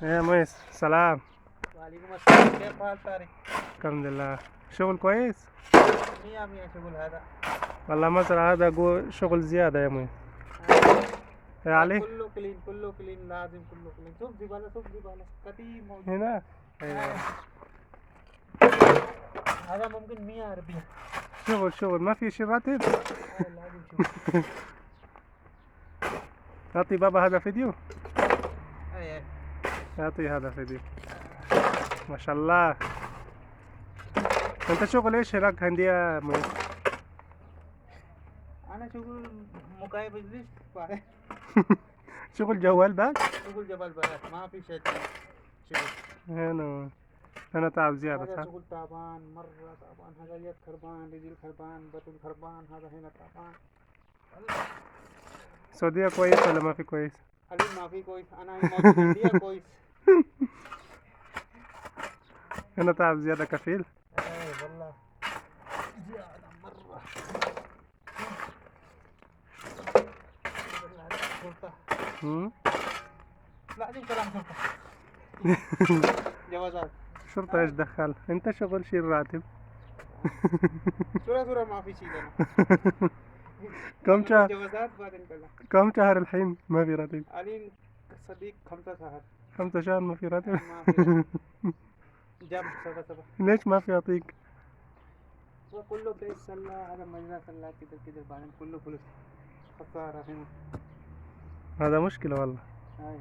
يا ميس سلام. وعليكم السلام، كيف حال طارق؟ الحمد لله. شغل كويس. مية مية شغل هذا. والله مزرعة هذا شغل زيادة يا ميس. يا علي كله كلين كله كلين، لازم كله كلين. شوف زبالة شوف زبالة كثير موجود. هنا. ايوه. هذا ممكن 100 ربيع. شغل ما في شي راتب. لازم شغل. اعطي بابا هذا فيديو. اي اعطي هذا فيديو. ما شاء الله. انت شغل ايش هناك عندي يا ميس؟ انا شغل مكايف اجلس بعدين. شغل جوال باك. شغل جبل بلد، ما في شيء ثاني. شغل انا تعب زيادة هذا صح؟ شغل تعبان مرة تعبان. هذا يد خربان، رجل خربان، بطن خربان. هذا هنا تعبان. السعودية كويس ولا ما في كويس؟ حليب ما في كويس. انا موجود عندي كويس. انا تعب زيادة كفيل. اي والله زيادة مرة. شرطة هم؟ لازم كلام شرطة. جوازات شرطة ايش دخل؟ انت شغل شيل راتب. صورة ما في شيء لنا. كم شهر؟ جوازات بعدين كلام. كم شهر الحين ما في راتب؟ علي صديق 5 شهر 5 شهر ما في راتب. ما في راتب. جاب سبا ليش ما في يعطيك؟ وكله بيت سلا. هذا مجرى سلا كده كده بعدين كله فلوس. خسارة هنا. هذا مشكلة والله. هاي